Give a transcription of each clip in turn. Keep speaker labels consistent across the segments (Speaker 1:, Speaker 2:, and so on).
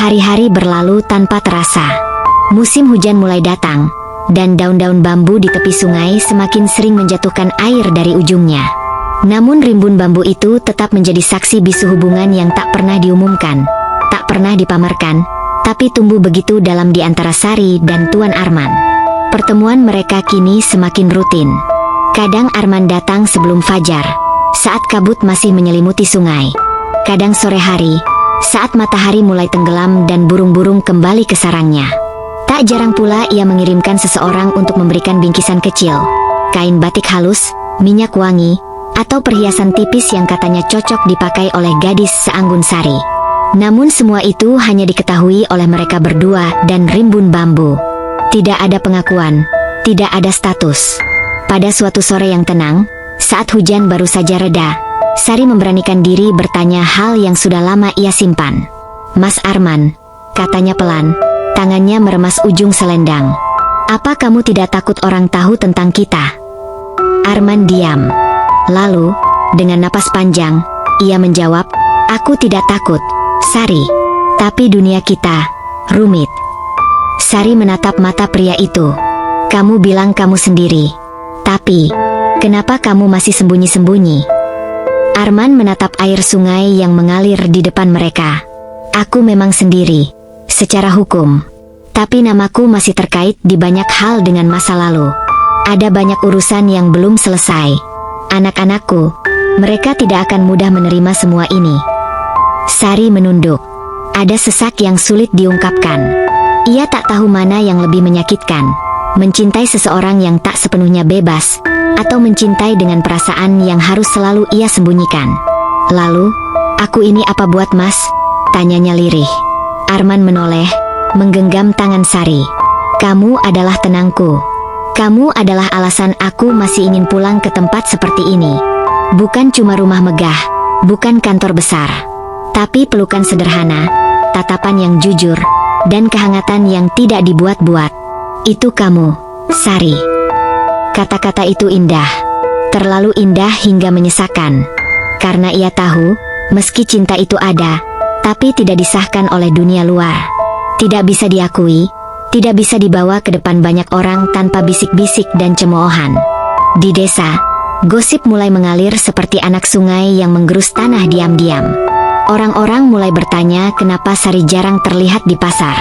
Speaker 1: Hari-hari berlalu tanpa terasa. Musim hujan mulai datang, dan daun-daun bambu di tepi sungai semakin sering menjatuhkan air dari ujungnya. Namun rimbun bambu itu tetap menjadi saksi bisu hubungan yang tak pernah diumumkan, tak pernah dipamerkan, tapi tumbuh begitu dalam di antara Sari dan Tuan Arman. Pertemuan mereka kini semakin rutin. Kadang Arman datang sebelum fajar, saat kabut masih menyelimuti sungai. Kadang sore hari, saat matahari mulai tenggelam dan burung-burung kembali ke sarangnya. Tak jarang pula ia mengirimkan seseorang untuk memberikan bingkisan kecil, kain batik halus, minyak wangi, atau perhiasan tipis yang katanya cocok dipakai oleh gadis seanggun Sari. Namun semua itu hanya diketahui oleh mereka berdua dan rimbun bambu. Tidak ada pengakuan, tidak ada status. Pada suatu sore yang tenang, saat hujan baru saja reda, Sari memberanikan diri bertanya hal yang sudah lama ia simpan. "Mas Arman," katanya pelan, tangannya meremas ujung selendang. "Apa kamu tidak takut orang tahu tentang kita?" Arman diam. Lalu, dengan napas panjang, ia menjawab, "Aku tidak takut, Sari. Tapi dunia kita rumit." Sari menatap mata pria itu. "Kamu bilang kamu sendiri. Tapi, kenapa kamu masih sembunyi-sembunyi?" Arman menatap air sungai yang mengalir di depan mereka. "Aku memang sendiri, secara hukum. Tapi namaku masih terkait di banyak hal dengan masa lalu. Ada banyak urusan yang belum selesai. Anak-anakku, mereka tidak akan mudah menerima semua ini." Sari menunduk. Ada sesak yang sulit diungkapkan. Ia tak tahu mana yang lebih menyakitkan, mencintai seseorang yang tak sepenuhnya bebas, atau mencintai dengan perasaan yang harus selalu ia sembunyikan. "Lalu, aku ini apa buat mas?" tanyanya lirih. Arman menoleh, menggenggam tangan Sari. "Kamu adalah tenangku. Kamu adalah alasan aku masih ingin pulang ke tempat seperti ini. Bukan cuma rumah megah, bukan kantor besar, tapi pelukan sederhana, tatapan yang jujur, dan kehangatan yang tidak dibuat-buat. Itu kamu, Sari." Kata-kata itu indah, terlalu indah hingga menyesakan. Karena ia tahu, meski cinta itu ada, tapi tidak disahkan oleh dunia luar. Tidak bisa diakui, tidak bisa dibawa ke depan banyak orang tanpa bisik-bisik dan cemoohan. Di desa, gosip mulai mengalir seperti anak sungai yang menggerus tanah diam-diam. Orang-orang mulai bertanya kenapa Sari jarang terlihat di pasar.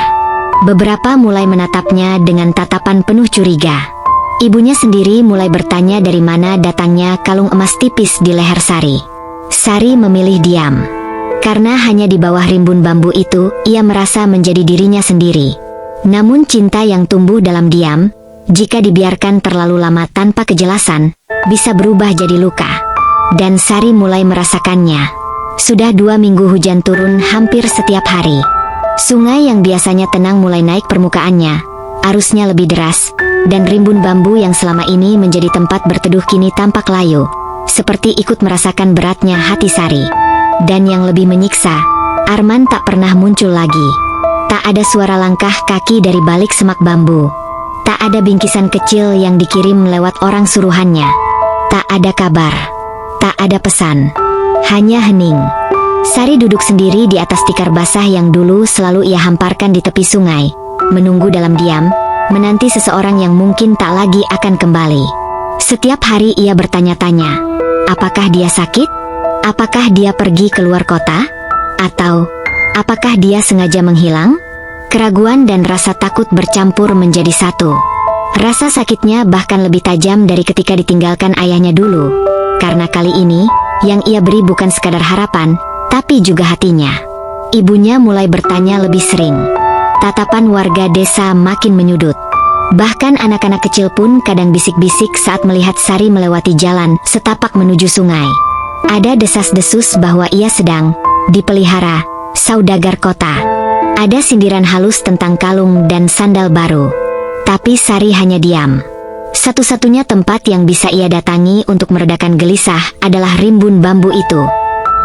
Speaker 1: Beberapa mulai menatapnya dengan tatapan penuh curiga. Ibunya sendiri mulai bertanya dari mana datangnya kalung emas tipis di leher Sari. Sari memilih diam. Karena hanya di bawah rimbun bambu itu, ia merasa menjadi dirinya sendiri. Namun cinta yang tumbuh dalam diam, jika dibiarkan terlalu lama tanpa kejelasan, bisa berubah jadi luka. Dan Sari mulai merasakannya. Sudah 2 minggu hujan turun hampir setiap hari. Sungai yang biasanya tenang mulai naik permukaannya, arusnya lebih deras, dan rimbun bambu yang selama ini menjadi tempat berteduh kini tampak layu, seperti ikut merasakan beratnya hati Sari. Dan yang lebih menyiksa, Arman tak pernah muncul lagi. Tak ada suara langkah kaki dari balik semak bambu. Tak ada bingkisan kecil yang dikirim lewat orang suruhannya. Tak ada kabar. Tak ada pesan. Hanya hening. Sari duduk sendiri di atas tikar basah yang dulu selalu ia hamparkan di tepi sungai, menunggu dalam diam, menanti seseorang yang mungkin tak lagi akan kembali. Setiap hari ia bertanya-tanya, apakah dia sakit? Apakah dia pergi keluar kota? Atau, apakah dia sengaja menghilang? Keraguan dan rasa takut bercampur menjadi satu. Rasa sakitnya bahkan lebih tajam dari ketika ditinggalkan ayahnya dulu. Karena kali ini, yang ia beri bukan sekadar harapan, tapi juga hatinya. Ibunya mulai bertanya lebih sering. Tatapan warga desa makin menyudut. Bahkan anak-anak kecil pun kadang bisik-bisik saat melihat Sari melewati jalan setapak menuju sungai. Ada desas-desus bahwa ia sedang dipelihara saudagar kota. Ada sindiran halus tentang kalung dan sandal baru. Tapi Sari hanya diam. Satu-satunya tempat yang bisa ia datangi untuk meredakan gelisah adalah rimbun bambu itu.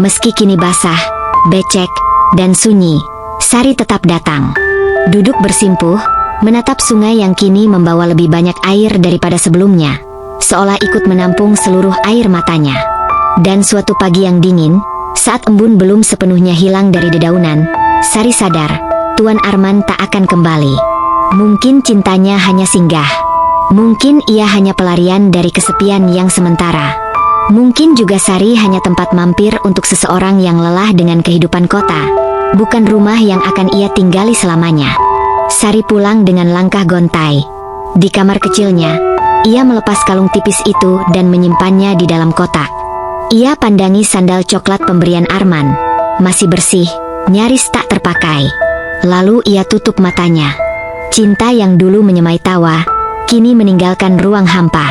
Speaker 1: Meski kini basah, becek, dan sunyi, Sari tetap datang. Duduk bersimpuh, menatap sungai yang kini membawa lebih banyak air daripada sebelumnya, seolah ikut menampung seluruh air matanya. Dan suatu pagi yang dingin, saat embun belum sepenuhnya hilang dari dedaunan, Sari sadar, Tuan Arman tak akan kembali. Mungkin cintanya hanya singgah. Mungkin ia hanya pelarian dari kesepian yang sementara. Mungkin juga Sari hanya tempat mampir untuk seseorang yang lelah dengan kehidupan kota. Bukan rumah yang akan ia tinggali selamanya. Sari pulang dengan langkah gontai. Di kamar kecilnya, ia melepas kalung tipis itu dan menyimpannya di dalam kotak. Ia pandangi sandal coklat pemberian Arman. Masih bersih, nyaris tak terpakai. Lalu ia tutup matanya. Cinta yang dulu menyemai tawa, kini meninggalkan ruang hampa.